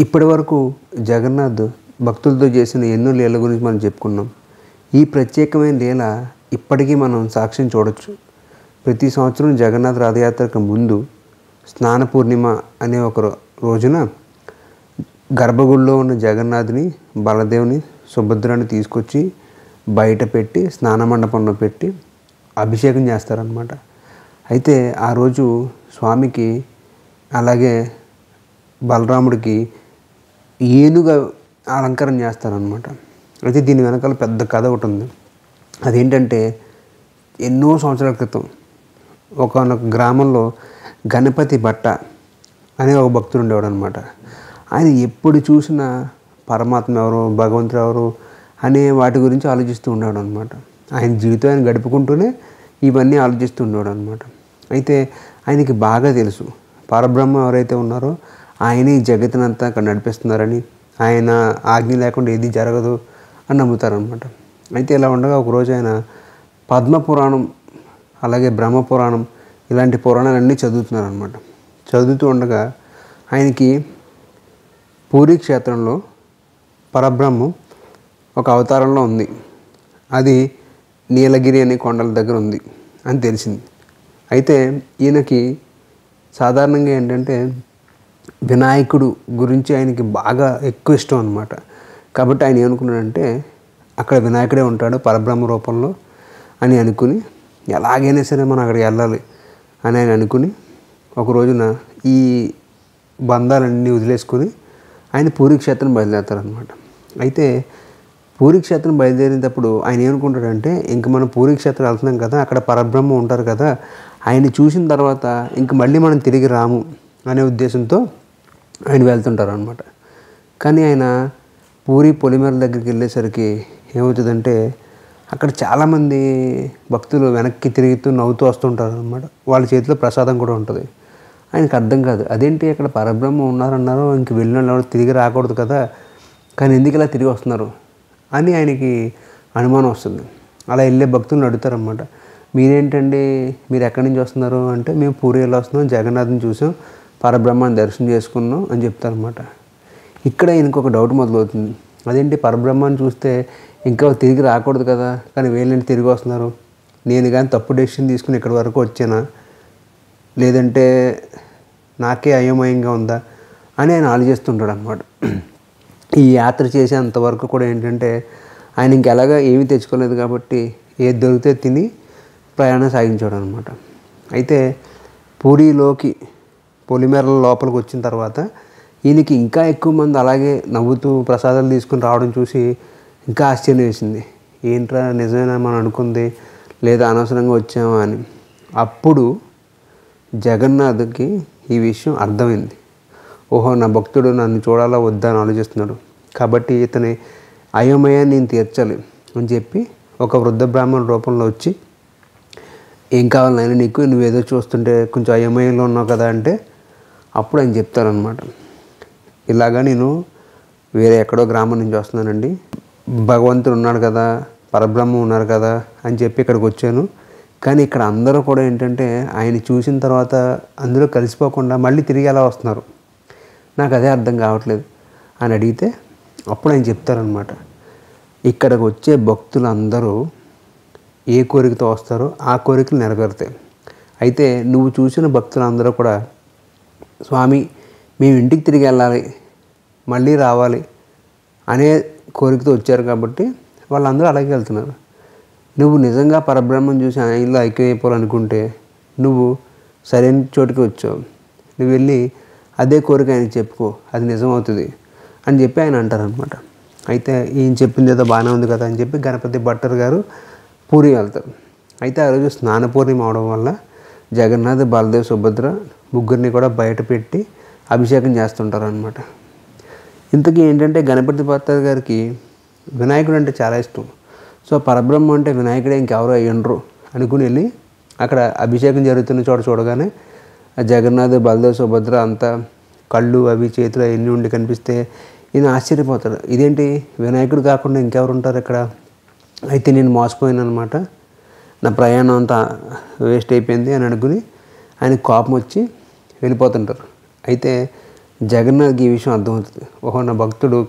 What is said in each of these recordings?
ఇప్పటి వరకు జగన్నాథ్ భక్తులతో చేసిన ఎన్నో లీలల గురించి మనం చెప్పుకున్నాం. ఈ ప్రత్యేకమైన లీల ఇప్పటికీ మనం సాక్ష్యం చూడొచ్చు. ప్రతి సంవత్సరం జగన్నాథ్ రథయాత్రకు ముందు స్నాన పూర్ణిమ అనే ఒక రోజున గర్భగుడిలో ఉన్న జగన్నాథ్ని, బలదేవుని, సుభద్రని తీసుకొచ్చి బయట పెట్టి స్నాన మండపంలో పెట్టి అభిషేకం చేస్తారనమాట. అయితే ఆ రోజు స్వామికి అలాగే బలరాముడికి ఏనుగ అలంకరణ చేస్తారనమాట. అయితే దీని వెనకాల పెద్ద కథ ఒకటి ఉంది. అదేంటంటే ఎన్నో సంవత్సరాల క్రితం ఒకనొక గ్రామంలో గణపతి భట్ట అనే ఒక భక్తుడు ఉండేవాడు అనమాట. ఆయన ఎప్పుడు చూసినా పరమాత్మ ఎవరు, భగవంతుడు ఎవరు అనే వాటి గురించి ఆలోచిస్తూ ఉండేవాడు అనమాట. ఆయన జీవితం ఆయన గడుపుకుంటూనే ఇవన్నీ ఆలోచిస్తూ ఉండేవాడు అనమాట. అయితే ఆయనకి బాగా తెలుసు పరబ్రహ్మ ఎవరైతే ఉన్నారో ఆయనే ఈ జగత్తునంతా అక్కడ నడిపిస్తున్నారని, ఆయన ఆజ్ఞ లేకుండా ఏది జరగదు అని నమ్ముతారనమాట. అయితే ఇలా ఉండగా ఒకరోజు ఆయన పద్మపురాణం అలాగే బ్రహ్మపురాణం ఇలాంటి పురాణాలన్నీ చదువుతున్నారనమాట. చదువుతూ ఉండగా ఆయనకి పూరీ క్షేత్రంలో పరబ్రహ్మం ఒక అవతారంలో ఉంది. అది నీలగిరి అనే కొండల దగ్గర ఉంది అని తెలిసింది. అయితే ఈయనకి సాధారణంగా ఏంటంటే వినాయకుడు గురించి ఆయనకి బాగా ఎక్కువ ఇష్టం అనమాట. కాబట్టి ఆయన ఏమనుకున్నాడంటే అక్కడ వినాయకుడే ఉంటాడు పరబ్రహ్మ రూపంలో అని అనుకుని ఎలాగైనా సరే మనం అక్కడికి వెళ్ళాలి అని ఆయన అనుకుని ఒక రోజున ఈ బంధాలన్నీ వదిలేసుకొని ఆయన పూరీ క్షేత్రం బయలుదేరుతారనమాట. అయితే పూరీ క్షేత్రం బయలుదేరినప్పుడు ఆయన ఏమనుకుంటాడంటే ఇంక మనం పూరీ క్షేత్రం వెళ్తున్నాం కదా, అక్కడ పరబ్రహ్మ ఉంటారు కదా, ఆయన చూసిన తర్వాత ఇంక మళ్ళీ మనం తిరిగి రాము అనే ఉద్దేశంతో ఆయన వెళ్తుంటారు అనమాట. కానీ ఆయన పూరీ పొలిమేర దగ్గరికి వెళ్ళేసరికి ఏమవుతుందంటే అక్కడ చాలామంది భక్తులు వెనక్కి తిరుగుతూ నవ్వుతూ వస్తుంటారు అనమాట. వాళ్ళ చేతిలో ప్రసాదం కూడా ఉంటుంది. ఆయనకు అర్థం కాదు, అదేంటి అక్కడ పరబ్రహ్మ ఉన్నారన్నారు, ఇంక వెళ్ళిన వాళ్ళు తిరిగి రాకూడదు కదా, కానీ ఎందుకు ఇలా తిరిగి వస్తున్నారు అని ఆయనకి అనుమానం వస్తుంది. అలా వెళ్ళే భక్తులను అడుగుతారనమాట, మీరేంటండి, మీరు ఎక్కడి నుంచి వస్తున్నారు అంటే మేము పూరీ వెళ్ళి వస్తున్నాం, జగన్నాథ్ని చూసాం, పరబ్రహ్మాన్ని దర్శనం చేసుకున్నాం అని చెప్తారనమాట. ఇక్కడ ఈయనకు ఒక డౌట్ మొదలవుతుంది, అదేంటి పరబ్రహ్మాన్ని చూస్తే ఇంకా తిరిగి రాకూడదు కదా, కానీ వీళ్ళని తిరిగి వస్తున్నారు, నేను కానీ తప్పు డెసిషన్ తీసుకుని ఇక్కడి వరకు వచ్చానా, లేదంటే నాకే అయోమయంగా ఉందా అని ఆయన ఆలోచిస్తుంటాడు అనమాట. ఈ యాత్ర చేసేంతవరకు కూడా ఏంటంటే ఆయన ఇంకెలాగా ఏమీ తెచ్చుకోలేదు కాబట్టి ఏది దొరికితే తిని ప్రయాణం సాగించాడు అనమాట. అయితే పూరీలోకి పొలిమేరల లోపలికి వచ్చిన తర్వాత ఈయనకి ఇంకా ఎక్కువ మంది అలాగే నవ్వుతూ ప్రసాదాలు తీసుకుని రావడం చూసి ఇంకా ఆశ్చర్యం వేసింది. ఏంట్రా నిజమేనా మనం అనుకుంది, లేదా అనవసరంగా వచ్చామా అని. అప్పుడు జగన్నాథ్కి ఈ విషయం అర్థమైంది. ఓహో, నా భక్తుడు నన్ను చూడాలా వద్దా అని ఆలోచిస్తున్నాడు, కాబట్టి ఇతని అయోమయాన్ని నేను తీర్చాలి అని చెప్పి ఒక వృద్ధ బ్రాహ్మణ రూపంలో వచ్చి, ఏం కావాలి నాయన నీకు, నువ్వేదో చూస్తుంటే కొంచెం అయోమయంలో ఉన్నావు కదా అంటే అప్పుడు ఆయన చెప్తారనమాట, ఇలాగా నేను వేరే ఎక్కడో గ్రామం నుంచి వస్తున్నానండి, భగవంతుడు ఉన్నాడు కదా, పరబ్రహ్మ ఉన్నారు కదా అని చెప్పి ఇక్కడికి వచ్చాను, కానీ ఇక్కడ అందరూ కూడా ఏంటంటే ఆయన చూసిన తర్వాత అందులో కలిసిపోకుండా మళ్ళీ తిరిగి ఎలా వస్తున్నారు, నాకు అదే అర్థం కావట్లేదు అని అడిగితే అప్పుడు ఆయన చెప్తారనమాట, ఇక్కడికి వచ్చే భక్తులు అందరూ ఏ కోరికతో వస్తారో ఆ కోరికలు నెరవేరుతాయి. అయితే నువ్వు చూసిన భక్తులందరూ కూడా స్వామి మేము ఇంటికి తిరిగి వెళ్ళాలి, మళ్ళీ రావాలి అనే కోరికతో వచ్చారు కాబట్టి వాళ్ళందరూ అలాగే వెళ్తున్నారు. నువ్వు నిజంగా పరబ్రహ్మం చూసి ఆయనలో ఐక్యమైపోవాలనుకుంటే నువ్వు సరైన చోటుకి వచ్చావు, నువ్వు వెళ్ళి అదే కోరిక ఆయనకి చెప్పుకో, అది నిజమవుతుంది అని చెప్పి ఆయన అంటారనమాట. అయితే ఈయన చెప్పింది ఏదో బాగానే ఉంది కదా అని చెప్పి గణపతి భట్టర్ గారు పూరీ వెళ్తారు. అయితే ఆ రోజు స్నాన పూర్ణిమ అవడం వల్ల జగన్నాథ్, బలదేవ్, సుభద్ర ముగ్గురిని కూడా బయట పెట్టి అభిషేకం చేస్తుంటారు అనమాట. ఇంతకీ ఏంటంటే గణపతి భట్టర్ గారికి వినాయకుడు అంటే చాలా ఇష్టం. సో పరబ్రహ్మ అంటే వినాయకుడే, ఇంకెవరో అయ్యండ్రు అనుకుని వెళ్ళి అక్కడ అభిషేకం జరుగుతున్న చోట చూడగానే జగన్నాథ్, బలదేవ్, సుభద్ర అంతా కళ్ళు అవి చేతులు అవన్నీ ఉండి కనిపిస్తే ఈయన ఆశ్చర్యపోతాడు, ఇదేంటి వినాయకుడు కాకుండా ఇంకెవరు ఉంటారు ఇక్కడ, అయితే నేను మోసపోయాను అనమాట, నా ప్రయాణం అంతా వేస్ట్ అయిపోయింది అని అనుకుని ఆయన కోపం వచ్చి వెళ్ళిపోతుంటారు. అయితే జగన్నాథ్కి ఈ విషయం అర్థమవుతుంది. ఓహో, నా భక్తుడు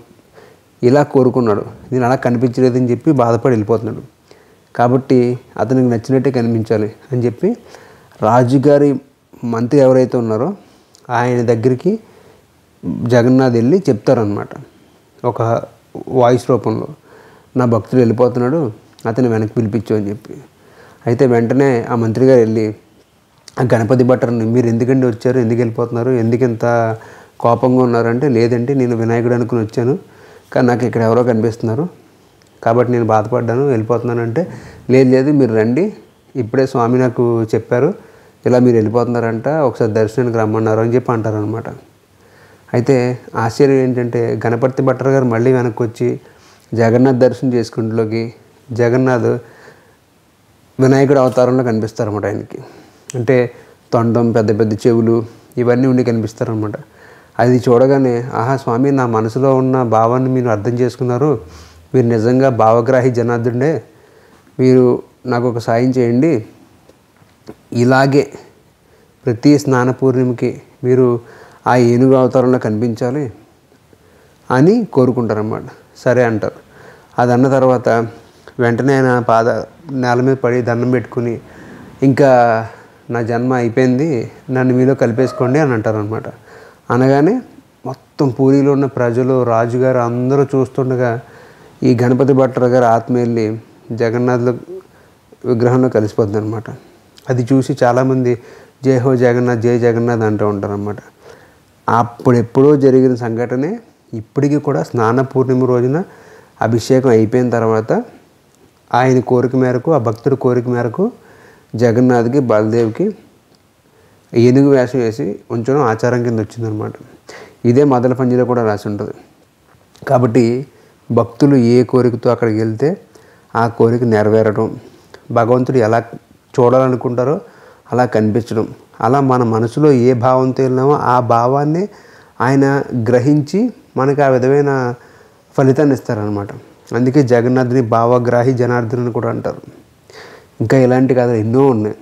ఇలా కోరుకున్నాడు, నేను అలా కనిపించలేదని చెప్పి బాధపడి వెళ్ళిపోతున్నాడు. కాబట్టి అతనికి నచ్చినట్టే కనిపించాలి అని చెప్పి రాజుగారి మంత్రి ఎవరైతే ఉన్నారో ఆయన దగ్గరికి జగన్నాథ్ వెళ్ళి చెప్తారనమాట ఒక వాయిస్ రూపంలో, నా భక్తుడు వెళ్ళిపోతున్నాడు, అతను వెనక్కి పిలిపించు అని చెప్పి. అయితే వెంటనే ఆ మంత్రి గారు వెళ్ళి ఆ గణపతి భట్టర్ని, మీరు ఎందుకండి వచ్చారు, ఎందుకు వెళ్ళిపోతున్నారు, ఎందుకు ఇంత కోపంగా ఉన్నారంటే, లేదంటే నేను వినాయకుడు అనుకుని వచ్చాను, కానీ నాకు ఇక్కడ ఎవరో కనిపిస్తున్నారు కాబట్టి నేను బాధపడ్డాను, వెళ్ళిపోతున్నాను అంటే, లేదు మీరు రండి, ఇప్పుడే స్వామి నాకు చెప్పారు ఇలా మీరు వెళ్ళిపోతున్నారంట, ఒకసారి దర్శనానికి రమ్మన్నారు అని చెప్పి అంటారనమాట. అయితే ఆశ్చర్యం ఏంటంటే గణపతి భట్టర్ గారు మళ్ళీ వెనక్కి వచ్చి జగన్నాథ్ దర్శనం చేసుకుంటులోకి జగన్నాథ్ వినాయకుడు అవతారంలో కనిపిస్తారన్నమాట ఆయనకి. అంటే తొండం, పెద్ద పెద్ద చెవులు ఇవన్నీ ఉండి కనిపిస్తారనమాట. అది చూడగానే, ఆహా స్వామి, నా మనసులో ఉన్న భావాన్ని మీరు అర్థం చేసుకున్నారు, మీరు నిజంగా భావగ్రాహి జనార్దుడే, మీరు నాకు ఒక సాయం చేయండి, ఇలాగే ప్రతి స్నాన పూర్ణిమకి మీరు ఆ ఏనుగు అవతారంలో కనిపించాలి అని కోరుకుంటారన్నమాట. సరే అంటారు. అది అన్న తర్వాత వెంటనే ఆయన నేల మీద పడి దండం పెట్టుకుని, ఇంకా నా జన్మ అయిపోయింది, నన్ను మీలో కలిపేసుకోండి అని అంటారనమాట. అనగానే మొత్తం పూరిలో ఉన్న ప్రజలు, రాజుగారు అందరూ చూస్తుండగా ఈ గణపతి భట్టర్ గారు ఆత్మ వెళ్ళి జగన్నాథ్ విగ్రహంలో కలిసిపోతుంది అనమాట. అది చూసి చాలామంది జై హో జగన్నాథ్, జై జగన్నాథ్ అంటూ ఉంటారన్నమాట. అప్పుడెప్పుడో జరిగిన సంఘటనే ఇప్పటికీ కూడా స్నాన పూర్ణిమ రోజున అభిషేకం అయిపోయిన తర్వాత ఆయన కోరిక మేరకు, ఆ భక్తుడి కోరిక మేరకు జగన్నాథ్కి, బలదేవ్కి ఏనుగు వేషం వేసి ఉంచడం ఆచారం కింద వచ్చిందనమాట. ఇదే మొదల పంజిలో కూడా రాసి ఉంటుంది. కాబట్టి భక్తులు ఏ కోరికతో అక్కడికి వెళ్తే ఆ కోరిక నెరవేరడం, భగవంతుడు ఎలా చూడాలనుకుంటారో అలా కనిపించడం, అలా మన మనసులో ఏ భావంతో వెళ్ళినామో ఆ భావాన్ని ఆయన గ్రహించి మనకు ఆ విధమైన ఫలితాన్ని ఇస్తారనమాట. అందుకే జగన్నాథుని భావగ్రాహి జనార్దన్ అని కూడా అంటారు. ఇంకా ఇలాంటి కథలు ఎన్నో ఉన్నాయి.